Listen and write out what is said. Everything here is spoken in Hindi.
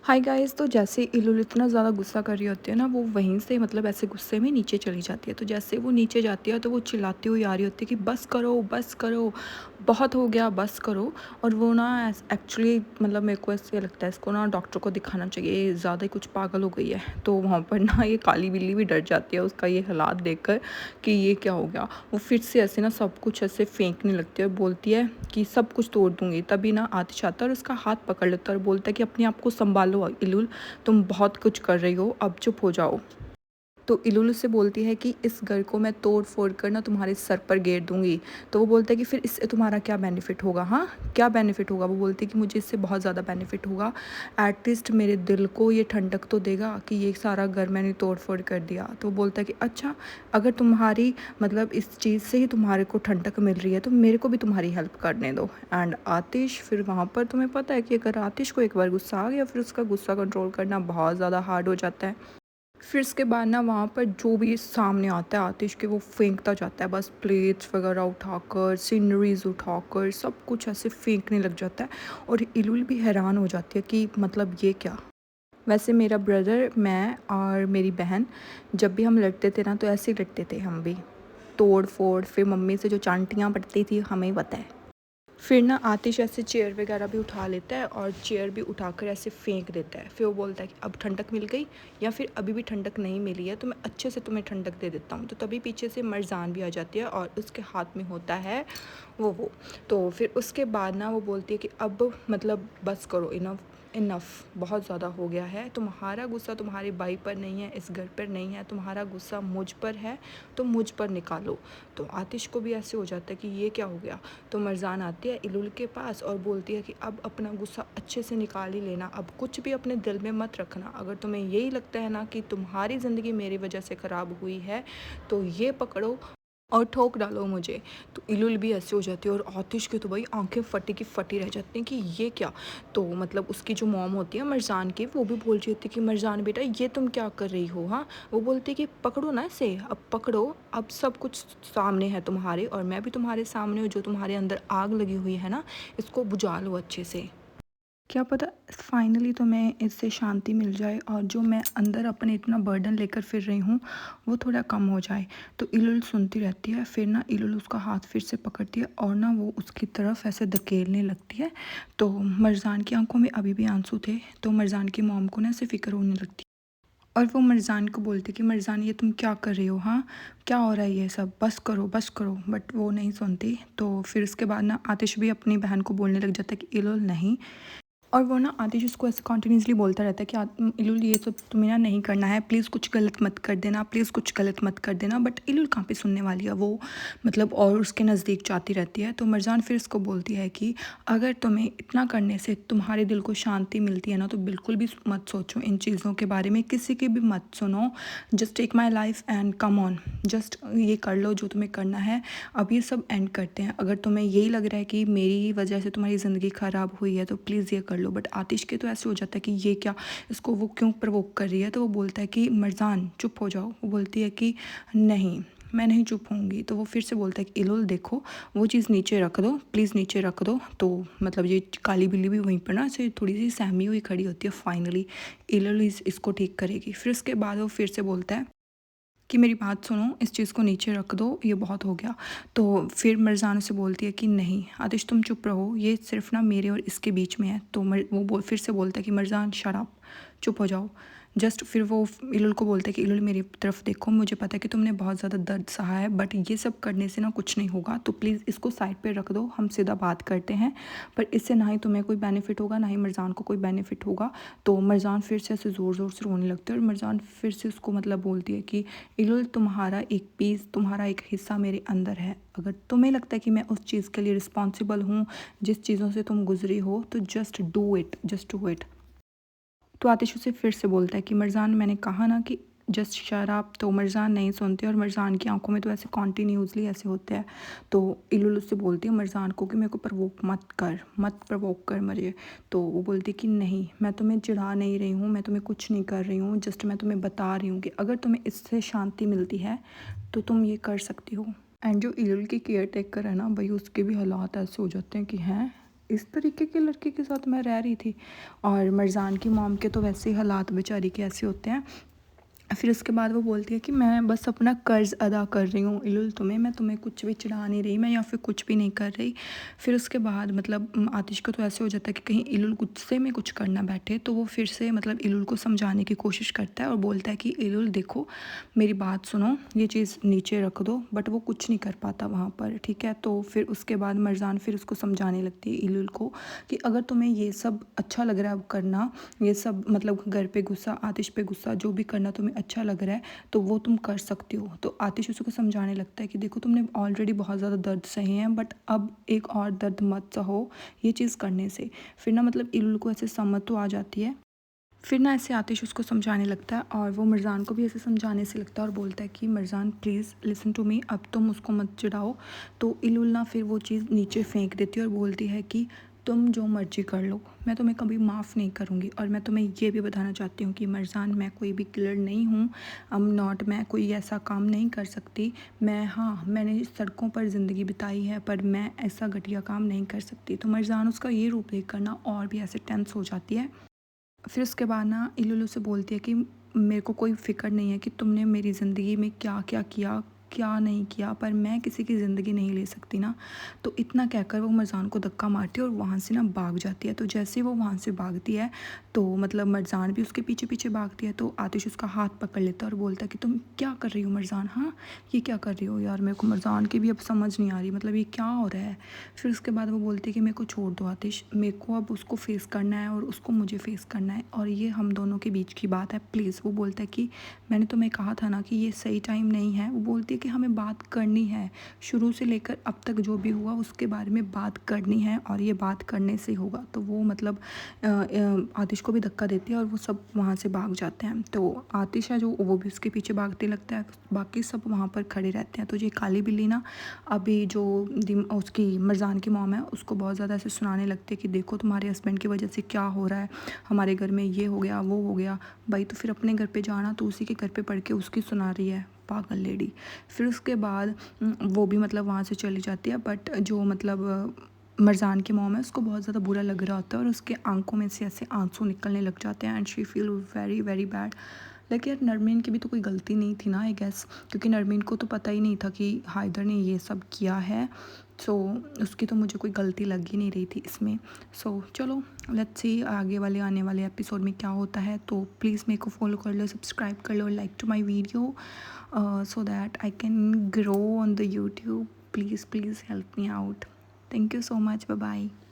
Hi guys. तो जैसे इलुल इतना ज़्यादा गुस्सा कर रही होती है ना, वो वहीं से मतलब ऐसे गुस्से में नीचे चली जाती है। तो जैसे वो नीचे जाती है तो वो चिल्लाती हुई आ रही होती है कि बस करो, बहुत हो गया, बस करो। और वो ना एक्चुअली मतलब मेरे को ऐसे लगता है इसको ना डॉक्टर को दिखाना चाहिए, ज़्यादा ही कुछ पागल हो गई है। तो वहाँ पर ना ये काली बिल्ली भी डर जाती है उसका ये हालात देखकर कि ये क्या हो गया। वो फिर से ऐसे ना सब कुछ ऐसे फेंकने लगती है और बोलती है कि सब कुछ तोड़ दूंगी। तभी ना आतिश आता है और उसका हाथ पकड़ लेता है और बोलता है कि अपने आप को संभालो इलुल, तुम बहुत कुछ कर रही हो, अब चुप हो जाओ। तो इलुल उससे बोलती है कि इस घर को मैं तोड़ फोड़ कर ना तुम्हारे सर पर गेर दूंगी। तो वो बोलता है कि फिर इससे तुम्हारा क्या बेनिफिट होगा, हाँ क्या बेनिफिट होगा। वो बोलती है कि मुझे इससे बहुत ज़्यादा बेनिफिट होगा, एटलीस्ट मेरे दिल को ये ठंडक तो देगा कि ये सारा घर मैंने तोड़ फोड़ कर दिया। तो वो बोलता है कि अच्छा, अगर तुम्हारी मतलब इस चीज़ से ही तुम्हारे को ठंडक मिल रही है तो मेरे को भी तुम्हारी हेल्प करने दो। एंड आतिश फिर वहाँ पर तुम्हें पता है कि अगर आतिश को एक बार गुस्सा आ गया फिर उसका गुस्सा कंट्रोल करना बहुत ज़्यादा हार्ड हो जाता है। फिर उसके बाद ना वहाँ पर जो भी सामने आता है आतिश के, वो फेंकता जाता है बस प्लेट्स वगैरह उठाकर, सीनरीज उठाकर, सब कुछ ऐसे फेंकने लग जाता है। और इलुल भी हैरान हो जाती है कि मतलब ये क्या। वैसे मेरा ब्रदर, मैं और मेरी बहन जब भी हम लड़ते थे ना तो ऐसे ही लड़ते थे हम भी, तोड़ फोड़। फिर मम्मी से जो चांटियाँ पड़ती थी हमें ही पता है। फिर ना आतिश ऐसे चेयर वगैरह भी उठा लेता है और चेयर भी उठाकर ऐसे फेंक देता है। फिर वो बोलता है कि अब ठंडक मिल गई या फिर अभी भी ठंडक नहीं मिली है तो मैं अच्छे से तुम्हें ठंडक दे देता हूँ। तो तभी पीछे से मरजान भी आ जाती है और उसके हाथ में होता है वो। तो फिर उसके बाद ना वो बोलती है कि अब मतलब बस करो, इनफ इनफ, बहुत ज़्यादा हो गया है। तुम्हारा गुस्सा तुम्हारे भाई पर नहीं है, इस घर पर नहीं है, तुम्हारा गुस्सा मुझ पर है, तो मुझ पर निकालो। तो आतिश को भी ऐसे हो जाता है कि ये क्या हो गया। तो मरजान आती है इलुल के पास और बोलती है कि अब अपना गुस्सा अच्छे से निकाल ही लेना, अब कुछ भी अपने दिल में मत रखना। अगर तुम्हें यही लगता है ना कि तुम्हारी ज़िंदगी मेरी वजह से ख़राब हुई है तो ये पकड़ो और ठोक डालो मुझे। तो इलुल भी ऐसे हो जाती है और आतिश की तो भाई आंखें फटी की फटी रह जाती हैं कि ये क्या। तो मतलब उसकी जो मॉम होती है मरजान की, वो भी बोल रही होती है कि मरजान बेटा ये तुम क्या कर रही हो, हाँ। वो बोलती है कि पकड़ो ना इसे, अब पकड़ो, अब सब कुछ सामने है तुम्हारे और मैं भी तुम्हारे सामने हूँ। जो तुम्हारे अंदर आग लगी हुई है ना, इसको बुझा लो अच्छे से। क्या पता फाइनली तुम्हें इससे शांति मिल जाए और जो मैं अंदर अपने इतना बर्डन लेकर फिर रही हूँ वो थोड़ा कम हो जाए। तो इलुल सुनती रहती है। फिर ना इलुल उसका हाथ फिर से पकड़ती है और ना वो उसकी तरफ ऐसे धकेलने लगती है। तो मरजान की आंखों में अभी भी आंसू थे। तो मरजान की मॉम को ना ऐसे फिक्र होने लगती है और वो मरजान को बोलती कि मरजान ये तुम क्या कर रही हो, हाँ क्या हो रहा है ये सब, बस करो बस करो। बट वो नहीं सुनती। तो फिर उसके बाद ना आतिश भी अपनी बहन को बोलने लग जाता है कि इलुल नहीं। और वो ना आतिश उसको ऐसे कॉन्टिन्यूसली बोलता रहता है कि इलुल ये सब तुम्हें ना नहीं करना है, प्लीज़ कुछ गलत मत कर देना, प्लीज़ कुछ गलत मत कर देना। बट इलुल कहाँ पे सुनने वाली है वो, मतलब और उसके नज़दीक जाती रहती है। तो मरजान फिर उसको बोलती है कि अगर तुम्हें इतना करने से तुम्हारे दिल को शांति मिलती है ना तो बिल्कुल भी मत सोचो इन चीज़ों के बारे में, किसी की भी मत सुनो। Just take my life and come on, just ये कर लो जो तुम्हें करना है। अब ये सब एंड करते हैं। अगर तुम्हें यही लग रहा है कि मेरी वजह से तुम्हारी ज़िंदगी ख़राब हुई है तो प्लीज़ ये कर लो। बट आतिश के तो ऐसे हो जाता है कि ये क्या, इसको वो क्यों प्रवोक कर रही है। तो वो बोलता है कि मरजान चुप हो जाओ। वो बोलती है कि नहीं, मैं नहीं चुप होंगी। तो वो फिर से बोलता है कि इलुल देखो, वो चीज़ नीचे रख दो, प्लीज़ नीचे रख दो। तो मतलब ये काली बिल्ली भी वहीं पर ना ऐसे थोड़ी सी सहमी हुई खड़ी होती है। फाइनली इलुल इसको ठीक करेगी। फिर उसके बाद वो फिर से बोलता है कि मेरी बात सुनो, इस चीज़ को नीचे रख दो, ये बहुत हो गया। तो फिर मरजान उसे बोलती है कि नहीं आतिश तुम चुप रहो, ये सिर्फ ना मेरे और इसके बीच में है। तो फिर से बोलता है कि मरजान शट अप, चुप हो जाओ। जस्ट फिर वो इलुल को बोलता है कि इलुल मेरी तरफ देखो, मुझे पता है कि तुमने बहुत ज़्यादा दर्द सहा है बट ये सब करने से ना कुछ नहीं होगा, तो प्लीज़ इसको साइड पे रख दो, हम सीधा बात करते हैं। पर इससे ना ही तुम्हें कोई बेनिफिट होगा ना ही मरजान को कोई बेनिफिट होगा। तो मरजान फिर से ऐसे ज़ोर ज़ोर से रोने लगते हैं और मरजान फिर से उसको मतलब बोलती है कि इलुल तुम्हारा एक पीस, तुम्हारा एक हिस्सा मेरे अंदर है। अगर तुम्हें लगता है कि मैं उस चीज़ के लिए रिस्पॉन्सिबल हूँ जिस चीज़ों से तुम गुजरी हो तो just do it, just do it. तो आतिश उसे फिर से बोलता है कि मरजान मैंने कहा ना कि जस्ट शराब। तो मरजान नहीं सुनते और मरजान की आंखों में तो ऐसे कॉन्टीन्यूसली ऐसे होते हैं। तो इलुल उससे बोलती है मरजान को कि मेरे को प्रवोक मत कर, मत प्रवोक कर मुझे। तो वो बोलती कि नहीं मैं तुम्हें चिढ़ा नहीं रही हूँ, मैं तुम्हें कुछ नहीं कर रही हूँ, जस्ट मैं तुम्हें बता रही हूँ कि अगर तुम्हें इससे शांति मिलती है तो तुम ये कर सकती हो। एंड जो इलुल की केयर टेकर है ना भाई, उसके भी हालात ऐसे हो जाते हैं कि हैं इस तरीके के लड़के के साथ मैं रह रही थी। और मरजान की मॉम के तो वैसे ही हालात बेचारी के ऐसे होते हैं। फिर उसके बाद वो बोलती है कि मैं बस अपना कर्ज़ अदा कर रही हूँ इलुल तुम्हें, मैं तुम्हें कुछ भी चिढ़ा नहीं रही मैं, या फिर कुछ भी नहीं कर रही। फिर उसके बाद मतलब आतिश को तो ऐसे हो जाता है कि कहीं इलुल गुस्से में कुछ करना बैठे, तो वो फिर से मतलब इलुल को समझाने की कोशिश करता है और बोलता है कि इलुल देखो मेरी बात सुनो, ये चीज़ नीचे रख दो। बट वो कुछ नहीं कर पाता वहाँ पर, ठीक है। तो फिर उसके बाद मरजान फिर उसको समझाने लगती है इलुल को कि अगर तुम्हें ये सब अच्छा लग रहा है अब करना, ये सब मतलब घर पे गुस्सा, आतिश पे गुस्सा, जो भी करना तुम्हें अच्छा लग रहा है तो वो तुम कर सकती हो। तो आतिश उसको समझाने लगता है कि देखो तुमने ऑलरेडी बहुत ज़्यादा दर्द सहे हैं, बट अब एक और दर्द मत सहो ये चीज़ करने से। फिर ना मतलब इलुल को ऐसे समझ तो आ जाती है। फिर ना ऐसे आतिश उसको समझाने लगता है और वो मिर्ज़ान को भी ऐसे समझाने से लगता है और बोलता है कि मिर्ज़ान प्लीज़ लिसन टू मी, अब तुम उसको मत चिढ़ाओ। तो इलुल ना फिर वो चीज़ नीचे फेंक देती है और बोलती है कि तुम जो मर्जी कर लो, मैं तुम्हें कभी माफ़ नहीं करूँगी। और मैं तुम्हें ये भी बताना चाहती हूँ कि मिर्ज़ान मैं कोई भी किलर नहीं हूँ, I'm नॉट, मैं कोई ऐसा काम नहीं कर सकती। मैं, हाँ मैंने सड़कों पर ज़िंदगी बिताई है पर मैं ऐसा घटिया काम नहीं कर सकती। तो मिर्ज़ान उसका ये रूप देख कर ना और भी ऐसे टेंस हो जाती है। फिर उसके बाद ना इलुलु से बोलती है कि मेरे को कोई फ़िक्र नहीं है कि तुमने मेरी ज़िंदगी में क्या क्या किया क्या नहीं किया, पर मैं किसी की ज़िंदगी नहीं ले सकती ना। तो इतना कहकर वो मरजान को धक्का मारती है और वहाँ से ना भाग जाती है। तो जैसे वो वहाँ से भागती है तो मतलब मरजान भी उसके पीछे पीछे भागती है। तो आतिश उसका हाथ पकड़ लेता है और बोलता है कि तुम क्या कर रही हो मरजान, हाँ ये क्या कर रही हो यार, मेरे को मरजान की भी अब समझ नहीं आ रही, मतलब ये क्या हो रहा है। फिर उसके बाद वो बोलती है कि मेरे को छोड़ दो आतिश, मेरे को अब उसको फेस करना है और उसको मुझे फेस करना है और ये हम दोनों के बीच की बात है प्लीज़। वो बोलता है कि मैंने तुम्हें कहा था ना कि ये सही टाइम नहीं है। वो बोलती है कि हमें बात करनी है, शुरू से लेकर अब तक जो भी हुआ उसके बारे में बात करनी है और ये बात करने से होगा। तो वो मतलब आतिश को भी धक्का देती है और वो सब वहाँ से भाग जाते हैं। तो आतिश है जो वो भी उसके पीछे भागते लगता है, बाकी सब वहाँ पर खड़े रहते हैं। तो ये काली बिल्ली ना अभी जो उसकी मरजान की मॉम है उसको बहुत ज़्यादा ऐसे सुनाने लगती है कि देखो तुम्हारे हस्बैंड की वजह से क्या हो रहा है, हमारे घर में ये हो गया वो हो गया। भाई तो फिर अपने घर पे जाना, तो उसी के घर पे पढ़ के उसकी सुना रही है पागल लेडी। फिर उसके बाद वो भी मतलब वहाँ से चली जाती है। बट जो मतलब मरजान की मॉम है उसको बहुत ज़्यादा बुरा लग रहा होता है और उसके आंखों में से ऐसे आंसू निकलने लग जाते हैं and she feel very very bad. Like यार नरमीन की भी तो कोई गलती नहीं थी ना आई गेस, क्योंकि नरमीन को तो पता ही नहीं था कि हाइदर ने ये सब किया है। सो उसकी तो मुझे कोई गलती लग ही नहीं रही थी इसमें। सो चलो लेट्स सी आगे वाले आने वाले एपिसोड में क्या होता है। तो प्लीज़ मेरे को फॉलो कर लो, सब्सक्राइब कर लो, like to my video so that I can grow on the YouTube. Please, please help me out. Thank you so much. Bye bye.